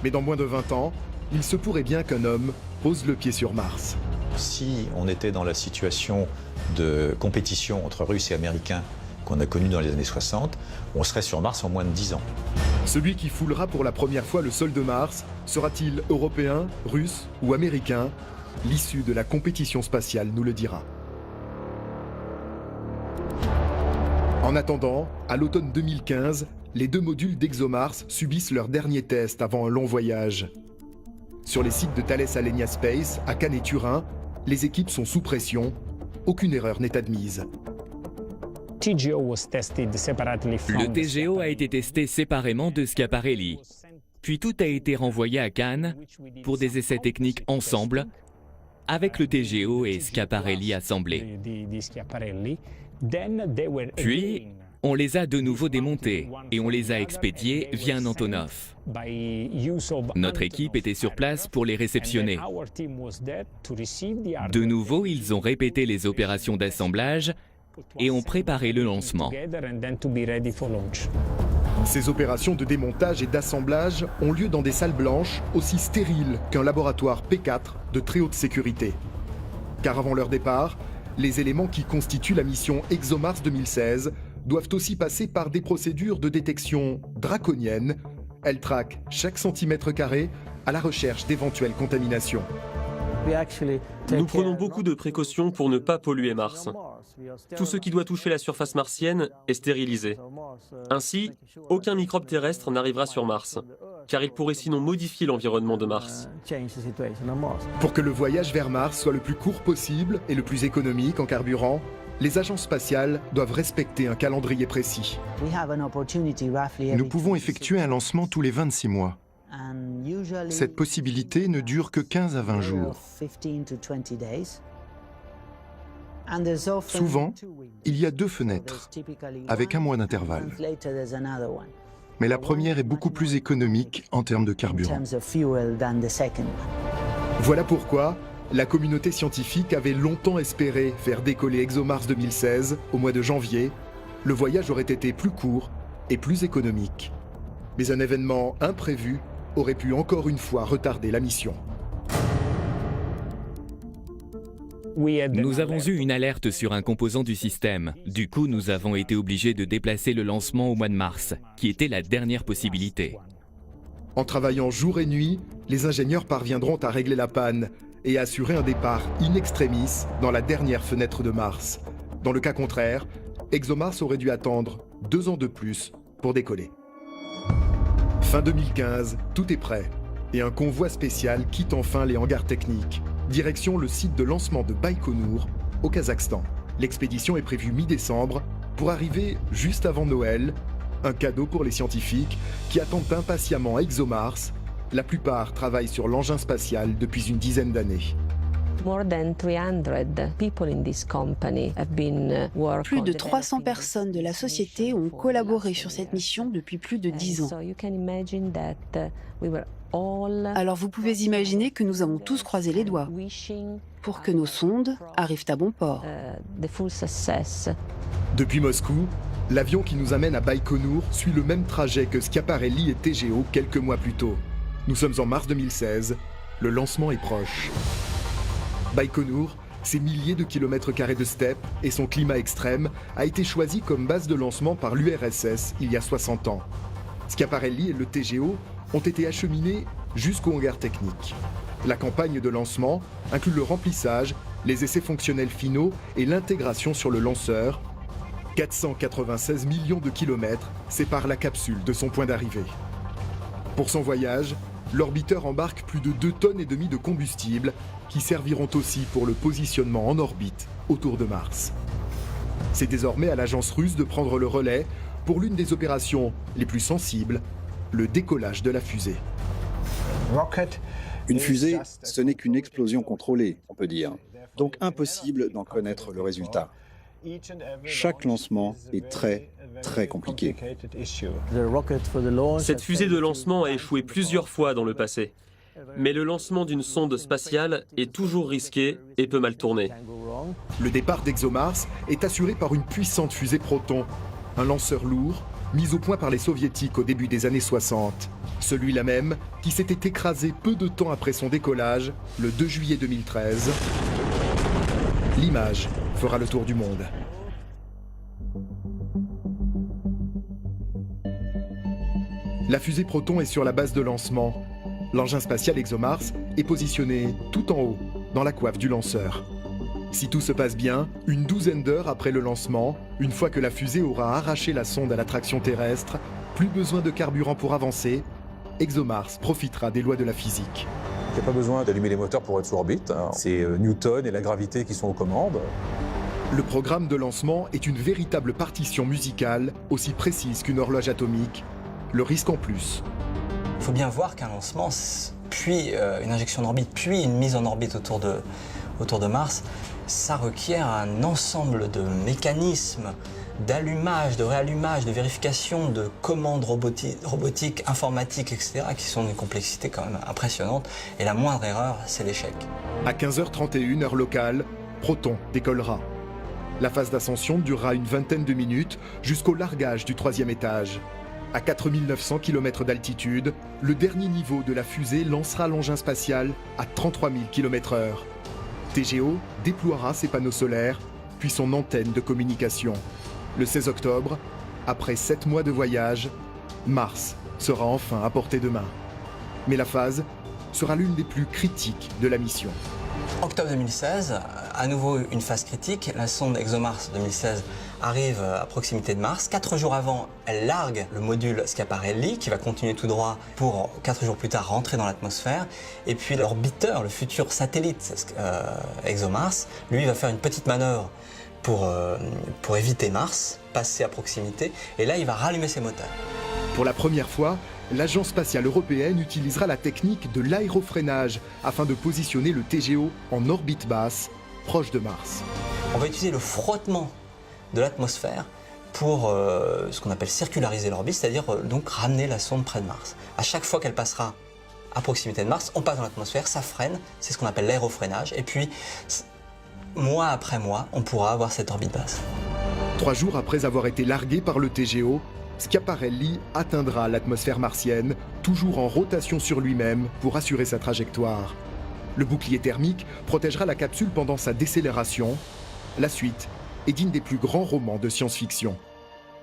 Mais dans moins de 20 ans, il se pourrait bien qu'un homme pose le pied sur Mars. Si on était dans la situation de compétition entre Russes et Américains qu'on a connue dans les années 60, on serait sur Mars en moins de 10 ans. Celui qui foulera pour la première fois le sol de Mars, sera-t-il européen, russe ou américain? L'issue de la compétition spatiale nous le dira. En attendant, à l'automne 2015, les 2 modules d'ExoMars subissent leur dernier test avant un long voyage. Sur les sites de Thales Alenia Space, à Cannes et Turin, les équipes sont sous pression. Aucune erreur n'est admise. Le TGO a été testé séparément de Schiaparelli. Puis tout a été renvoyé à Cannes pour des essais techniques ensemble, avec le TGO et Schiaparelli assemblés. Puis, on les a de nouveau démontés et on les a expédiés via un Antonov. Notre équipe était sur place pour les réceptionner. De nouveau, ils ont répété les opérations d'assemblage et ont préparé le lancement. Ces opérations de démontage et d'assemblage ont lieu dans des salles blanches aussi stériles qu'un laboratoire P4 de très haute sécurité. Car avant leur départ, les éléments qui constituent la mission ExoMars 2016 doivent aussi passer par des procédures de détection draconiennes. Elles traquent chaque centimètre carré à la recherche d'éventuelles contaminations. Nous prenons beaucoup de précautions pour ne pas polluer Mars. Tout ce qui doit toucher la surface martienne est stérilisé. Ainsi, aucun microbe terrestre n'arrivera sur Mars, car il pourrait sinon modifier l'environnement de Mars. Pour que le voyage vers Mars soit le plus court possible et le plus économique en carburant, les agences spatiales doivent respecter un calendrier précis. Nous pouvons effectuer un lancement tous les 26 mois. Cette possibilité ne dure que 15 à 20 jours. Souvent, il y a 2 fenêtres, avec un mois d'intervalle. Mais la première est beaucoup plus économique en termes de carburant. Voilà pourquoi la communauté scientifique avait longtemps espéré faire décoller ExoMars 2016 au mois de janvier. Le voyage aurait été plus court et plus économique. Mais un événement imprévu aurait pu encore une fois retarder la mission. Nous avons eu une alerte sur un composant du système. Du coup, nous avons été obligés de déplacer le lancement au mois de mars, qui était la dernière possibilité. En travaillant jour et nuit, les ingénieurs parviendront à régler la panne et à assurer un départ in extremis dans la dernière fenêtre de Mars. Dans le cas contraire, ExoMars aurait dû attendre 2 ans de plus pour décoller. Fin 2015, tout est prêt et un convoi spécial quitte enfin les hangars techniques. Direction le site de lancement de Baïkonour, au Kazakhstan. L'expédition est prévue mi-décembre pour arriver juste avant Noël. Un cadeau pour les scientifiques qui attendent impatiemment ExoMars. La plupart travaillent sur l'engin spatial depuis une dizaine d'années. Plus de 300 personnes de la société ont collaboré sur cette mission depuis plus de 10 ans. Alors vous pouvez imaginer que nous avons tous croisé les doigts pour que nos sondes arrivent à bon port. Depuis Moscou, l'avion qui nous amène à Baïkonour suit le même trajet que Schiaparelli et TGO quelques mois plus tôt. Nous sommes en mars 2016, le lancement est proche. Baïkonour, ses milliers de kilomètres carrés de steppes et son climat extrême, a été choisi comme base de lancement par l'URSS il y a 60 ans. Schiaparelli et le TGO ont été acheminés jusqu'au hangar technique. La campagne de lancement inclut le remplissage, les essais fonctionnels finaux et l'intégration sur le lanceur. 496 millions de kilomètres séparent la capsule de son point d'arrivée. Pour son voyage, l'orbiteur embarque plus de 2,5 tonnes de combustible qui serviront aussi pour le positionnement en orbite autour de Mars. C'est désormais à l'agence russe de prendre le relais pour l'une des opérations les plus sensibles, le décollage de la fusée. Une fusée, ce n'est qu'une explosion contrôlée, on peut dire. Donc impossible d'en connaître le résultat. Chaque lancement est très compliqué. Cette fusée de lancement a échoué plusieurs fois dans le passé. Mais le lancement d'une sonde spatiale est toujours risqué et peut mal tourner. Le départ d'ExoMars est assuré par une puissante fusée Proton, un lanceur lourd mis au point par les soviétiques au début des années 60. Celui-là même qui s'était écrasé peu de temps après son décollage, le 2 juillet 2013. L'image fera le tour du monde. La fusée Proton est sur la base de lancement. L'engin spatial ExoMars est positionné tout en haut, dans la coiffe du lanceur. Si tout se passe bien, une douzaine d'heures après le lancement, une fois que la fusée aura arraché la sonde à l'attraction terrestre, plus besoin de carburant pour avancer, ExoMars profitera des lois de la physique. Il n'y a pas besoin d'allumer les moteurs pour être sous orbite. C'est Newton et la gravité qui sont aux commandes. Le programme de lancement est une véritable partition musicale, aussi précise qu'une horloge atomique. Le risque en plus. Il faut bien voir qu'un lancement, puis une injection en orbite, puis une mise en orbite autour de Mars, ça requiert un ensemble de mécanismes, d'allumage, de réallumage, de vérification, de commandes robotiques, informatiques, etc., qui sont d'une complexité quand même impressionnante. Et la moindre erreur, c'est l'échec. À 15h31, heure locale, Proton décollera. La phase d'ascension durera une vingtaine de minutes jusqu'au largage du 3e étage. À 4900 km d'altitude, le dernier niveau de la fusée lancera l'engin spatial à 33 000 km/h. TGO déploiera ses panneaux solaires, puis son antenne de communication. Le 16 octobre, après 7 mois de voyage, Mars sera enfin à portée de main. Mais la phase sera l'une des plus critiques de la mission. Octobre 2016, à nouveau une phase critique. La sonde ExoMars 2016 arrive à proximité de Mars. 4 jours avant, elle largue le module Schiaparelli qui va continuer tout droit pour 4 jours plus tard rentrer dans l'atmosphère. Et puis l'orbiteur, le futur satellite ExoMars, lui va faire une petite manœuvre pour éviter Mars, passer à proximité. Et là, il va rallumer ses moteurs. Pour la première fois, l'Agence spatiale européenne utilisera la technique de l'aérofreinage afin de positionner le TGO en orbite basse, proche de Mars. On va utiliser le frottement de l'atmosphère pour ce qu'on appelle circulariser l'orbite, c'est-à-dire donc ramener la sonde près de Mars. À chaque fois qu'elle passera à proximité de Mars, on passe dans l'atmosphère, ça freine, c'est ce qu'on appelle l'aérofreinage, et puis mois après mois, on pourra avoir cette orbite basse. 3 jours après avoir été largué par le TGO, Schiaparelli atteindra l'atmosphère martienne, toujours en rotation sur lui-même pour assurer sa trajectoire. Le bouclier thermique protégera la capsule pendant sa décélération. La suite est digne des plus grands romans de science-fiction,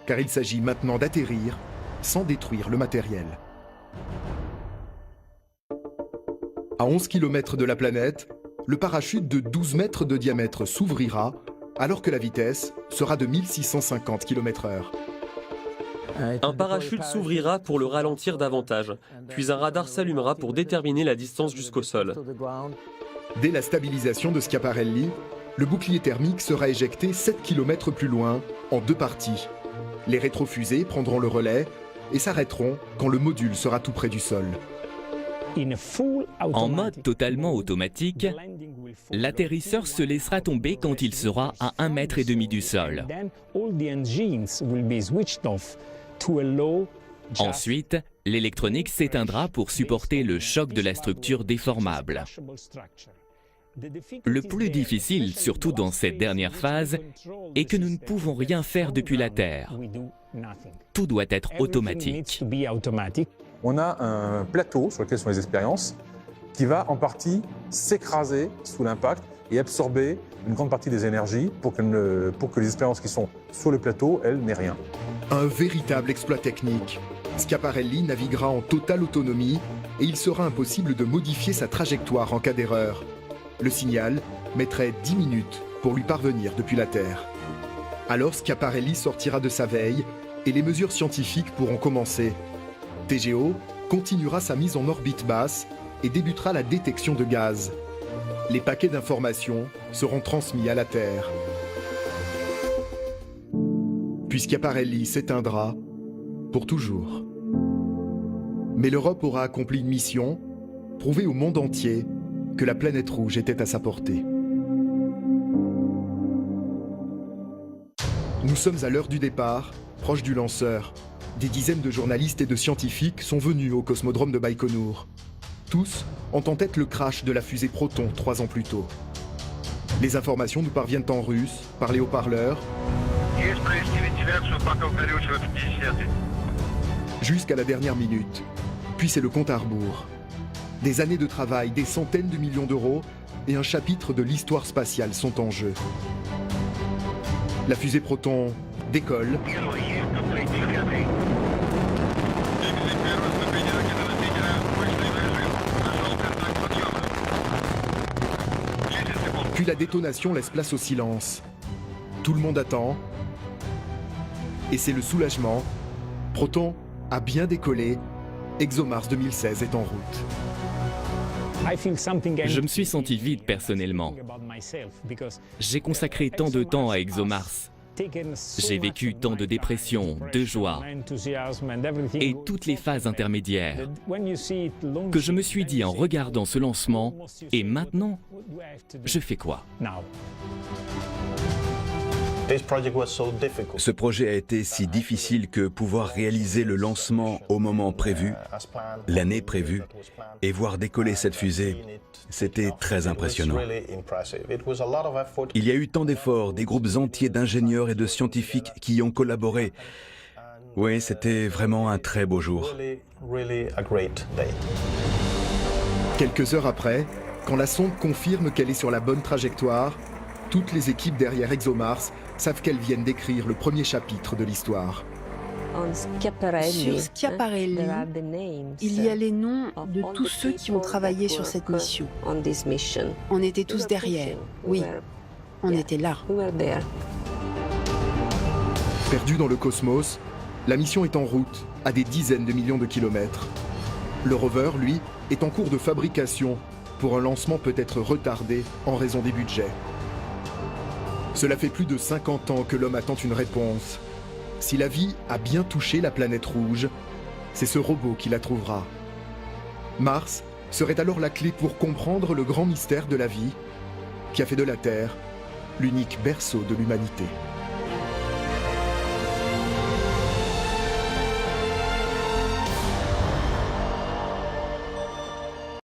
car il s'agit maintenant d'atterrir sans détruire le matériel. À 11 km de la planète, le parachute de 12 mètres de diamètre s'ouvrira, alors que la vitesse sera de 1650 km/h. Un parachute s'ouvrira pour le ralentir davantage, puis un radar s'allumera pour déterminer la distance jusqu'au sol. Dès la stabilisation de Schiaparelli, le bouclier thermique sera éjecté 7 km plus loin, en 2 parties. Les rétrofusées prendront le relais et s'arrêteront quand le module sera tout près du sol. En mode totalement automatique, l'atterrisseur se laissera tomber quand il sera à 1,5 m du sol. Ensuite, l'électronique s'éteindra pour supporter le choc de la structure déformable. Le plus difficile, surtout dans cette dernière phase, est que nous ne pouvons rien faire depuis la Terre. Tout doit être automatique. On a un plateau sur lequel sont les expériences qui va en partie s'écraser sous l'impact et absorber une grande partie des énergies pour que les expériences qui sont sur le plateau, elles, n'aient rien. Un véritable exploit technique. Schiaparelli naviguera en totale autonomie et il sera impossible de modifier sa trajectoire en cas d'erreur. Le signal mettrait 10 minutes pour lui parvenir depuis la Terre. Alors Schiaparelli sortira de sa veille et les mesures scientifiques pourront commencer. TGO continuera sa mise en orbite basse et débutera la détection de gaz. Les paquets d'informations seront transmis à la Terre. Puis Schiaparelli s'éteindra pour toujours. Mais l'Europe aura accompli une mission, prouver au monde entier que la planète rouge était à sa portée. Nous sommes à l'heure du départ, proche du lanceur. Des dizaines de journalistes et de scientifiques sont venus au cosmodrome de Baïkonour. Tous ont en tête le crash de la fusée Proton 3 ans plus tôt. Les informations nous parviennent en russe, par les haut-parleurs, jusqu'à la dernière minute. Puis c'est le compte à rebours. Des années de travail, des centaines de millions d'euros et un chapitre de l'histoire spatiale sont en jeu. La fusée Proton décolle. Puis la détonation laisse place au silence. Tout le monde attend. Et c'est le soulagement. Proton a bien décollé. ExoMars 2016 est en route. Je me suis senti vide personnellement. J'ai consacré tant de temps à ExoMars. J'ai vécu tant de dépression, de joie et toutes les phases intermédiaires que je me suis dit en regardant ce lancement, et maintenant, je fais quoi ? Ce projet a été si difficile que pouvoir réaliser le lancement au moment prévu, l'année prévue, et voir décoller cette fusée, c'était très impressionnant. Il y a eu tant d'efforts, des groupes entiers d'ingénieurs et de scientifiques qui y ont collaboré. Oui, c'était vraiment un très beau jour. Quelques heures après, quand la sonde confirme qu'elle est sur la bonne trajectoire, toutes les équipes derrière ExoMars savent qu'elles viennent d'écrire le premier chapitre de l'histoire. Sur Schiaparelli, il y a les noms de tous ceux qui ont travaillé sur cette mission. On était tous derrière, oui, on était là. Perdue dans le cosmos, la mission est en route, à des dizaines de millions de kilomètres. Le rover, lui, est en cours de fabrication pour un lancement peut-être retardé en raison des budgets. Cela fait plus de 50 ans que l'homme attend une réponse. Si la vie a bien touché la planète rouge, c'est ce robot qui la trouvera. Mars serait alors la clé pour comprendre le grand mystère de la vie qui a fait de la Terre l'unique berceau de l'humanité.